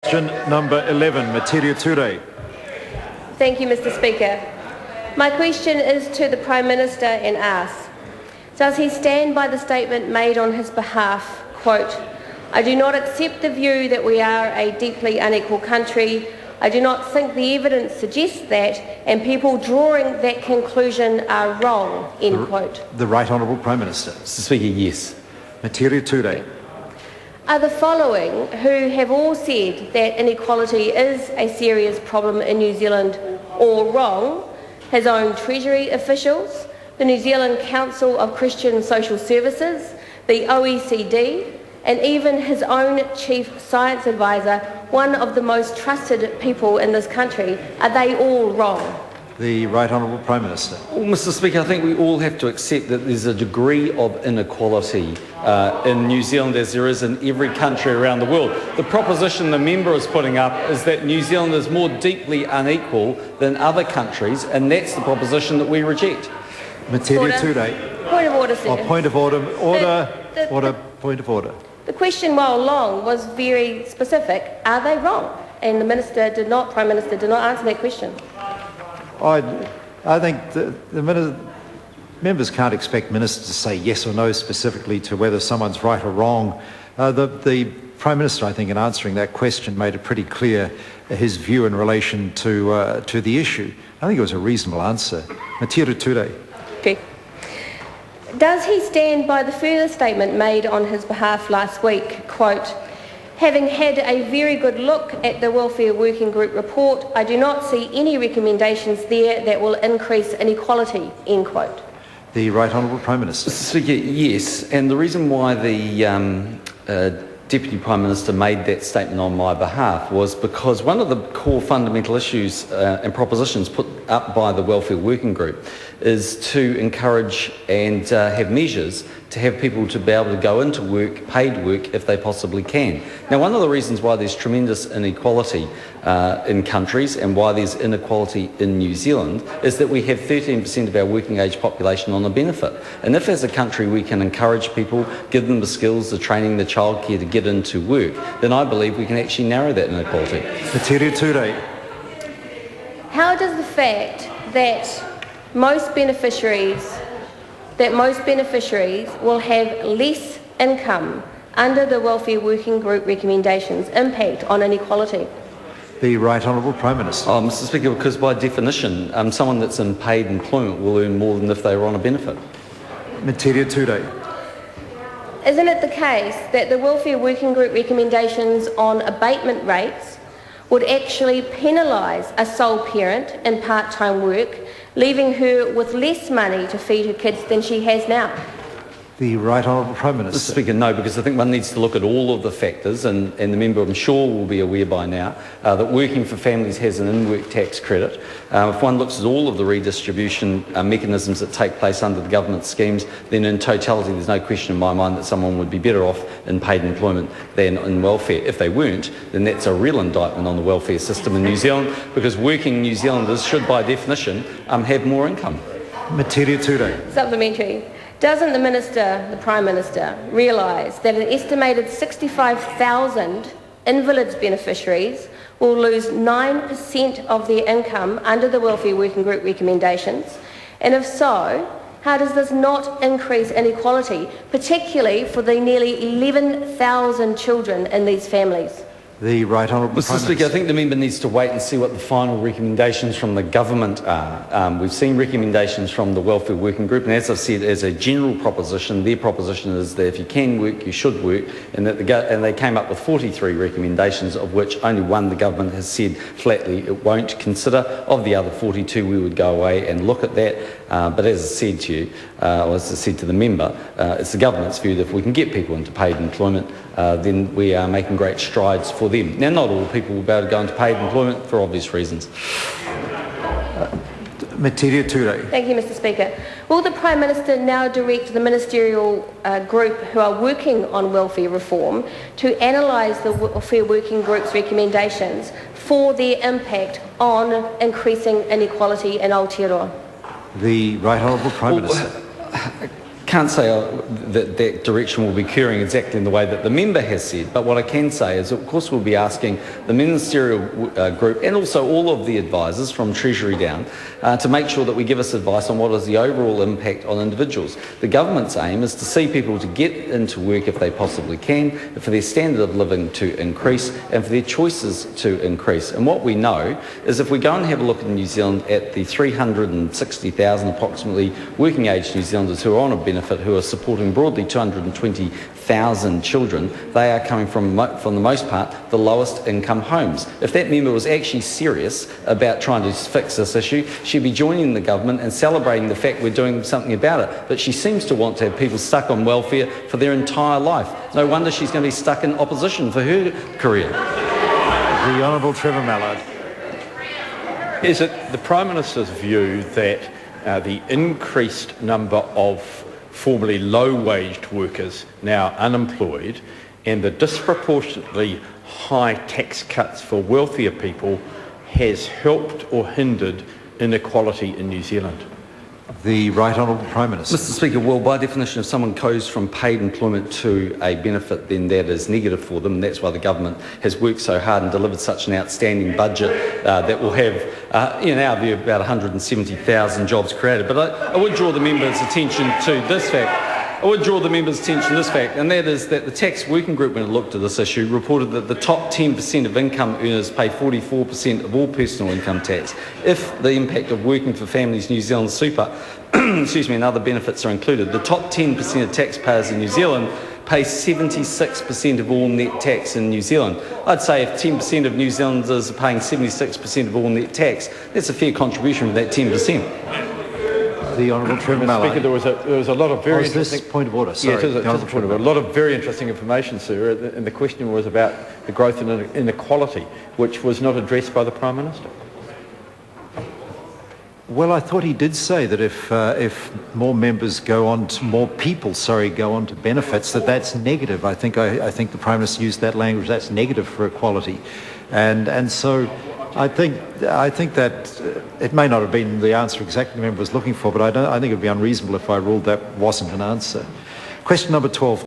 Question number 11, Metiria Turei. Thank you, Mr. Speaker. My question is to the Prime Minister and asks, does he stand by the statement made on his behalf, quote, "I do not accept the view that we are a deeply unequal country. I do not think the evidence suggests that, and people drawing that conclusion are wrong," end quote. The Right Honourable Prime Minister. Mr. Speaker, yes. Metiria Turei. Are the following, who have all said that inequality is a serious problem in New Zealand, all wrong: his own Treasury officials, the New Zealand Council of Christian Social Services, the OECD, and even his own Chief Science Advisor, one of the most trusted people in this country? Are they all wrong? The Right Honourable Prime Minister. Well, Mr. Speaker, I think we all have to accept that there's a degree of inequality in New Zealand as there is in every country around the world. The proposition the member is putting up is that New Zealand is more deeply unequal than other countries, and that's the proposition that we reject. Metiria Turei. Point of order, sir. Point of order. Point of order. The question, while long, was very specific. Are they wrong? And the Minister did not, Prime Minister did not answer that question. I think the members can't expect ministers to say yes or no specifically to whether someone's right or wrong. The Prime Minister, I think, in answering that question, made it pretty clear his view in relation to the issue. I think it was a reasonable answer. Metiria Turei. Okay. Does he stand by the further statement made on his behalf last week, quote, "Having had a very good look at the Welfare Working Group report, I do not see any recommendations there that will increase inequality," end quote? The Right Honourable Prime Minister. Mr. Speaker, yes, and the reason why the Deputy Prime Minister made that statement on my behalf was because one of the core fundamental issues and propositions put up by the Welfare Working Group is to encourage and have measures to have people to be able to go into work, paid work, if they possibly can. Now, one of the reasons why there's tremendous inequality in countries and why there's inequality in New Zealand is that we have 13% of our working age population on a benefit. And if as a country we can encourage people, give them the skills, the training, the childcare to get into work, then I believe we can actually narrow that inequality. Metiria Turei. How does the fact that most beneficiaries will have less income under the Welfare Working Group recommendations impact on inequality? The Right Honourable Prime Minister. Mr. Speaker, because by definition, someone that's in paid employment will earn more than if they were on a benefit. Metiria Turei. Isn't it the case that the Welfare Working Group recommendations on abatement rates would actually penalise a sole parent in part-time work, leaving her with less money to feed her kids than she has now? The Right Honourable Prime Minister. Mr. Speaker, no, because I think one needs to look at all of the factors, and the member, I'm sure, will be aware by now that working for families has an in-work tax credit. If one looks at all of the redistribution mechanisms that take place under the government schemes, then in totality there's no question in my mind that someone would be better off in paid employment than in welfare. If they weren't, then that's a real indictment on the welfare system in New Zealand, because working New Zealanders should, by definition, have more income. Metiria Turei. Supplementary. Doesn't the Minister, the Prime Minister, realise that an estimated 65,000 invalids beneficiaries will lose 9% of their income under the Welfare Working Group recommendations? And if so, how does this not increase inequality, particularly for the nearly 11,000 children in these families? The Right Honourable Prime Mr. Speaker, I think the member needs to wait and see what the final recommendations from the government are. We've seen recommendations from the Welfare Working Group, and as I've said, as a general proposition, their proposition is that if you can work, you should work, and that they came up with 43 recommendations, of which only one the government has said flatly it won't consider. Of the other 42, we would go away and look at that. But as I said to you, or as I said to the member, it's the government's view that if we can get people into paid employment, then we are making great strides for them. Now, not all people will be able to go into paid employment for obvious reasons. Metiria Turei. Thank you, Mr. Speaker. Will the Prime Minister now direct the ministerial group who are working on welfare reform to analyse the Welfare Working Group's recommendations for their impact on increasing inequality in Aotearoa? The Right Honourable Prime Minister. can't say that direction will be occurring exactly in the way that the member has said, but what I can say is, of course, we'll be asking the ministerial group and also all of the advisors from Treasury down to make sure that we give us advice on what is the overall impact on individuals. The government's aim is to see people to get into work if they possibly can, for their standard of living to increase and for their choices to increase. And what we know is if we go and have a look in New Zealand at the 360,000 approximately working age New Zealanders who are on a benefit, who are supporting broadly 220,000 children, they are coming from the most part, the lowest income homes. If that member was actually serious about trying to fix this issue, she'd be joining the government and celebrating the fact we're doing something about it. But she seems to want to have people stuck on welfare for their entire life. No wonder she's going to be stuck in opposition for her career. The Honourable Trevor Mallard. Is it the Prime Minister's view that the increased number of formerly low-waged workers now unemployed and the disproportionately high tax cuts for wealthier people has helped or hindered inequality in New Zealand? The Right Honourable Prime Minister. Mr Speaker, well, by definition, if someone goes from paid employment to a benefit, then that is negative for them. That's why the government has worked so hard and delivered such an outstanding budget that will have, in our view, about 170,000 jobs created. But I would draw the members' attention to this fact. And that is that the Tax Working Group, when it looked at this issue, reported that the top 10% of income earners pay 44% of all personal income tax. If the impact of working for Families New Zealand Super and other benefits are included, the top 10% of taxpayers in New Zealand pay 76% of all net tax in New Zealand. I'd say if 10% of New Zealanders are paying 76% of all net tax, that's a fair contribution for that 10%. The Honourable Trevor Mallard. Speaker, there was a lot of very interesting... point of order? Sorry, yeah, it is a point of order. A lot of very interesting information, sir, and the question was about the growth in inequality, which was not addressed by the Prime Minister. Well, I thought he did say that if more members go on to benefits, that's negative. I think the Prime Minister used that language. That's negative for equality, and so I think that it may not have been the answer exactly the member was looking for, but I think it would be unreasonable if I ruled that wasn't an answer. Question number 12.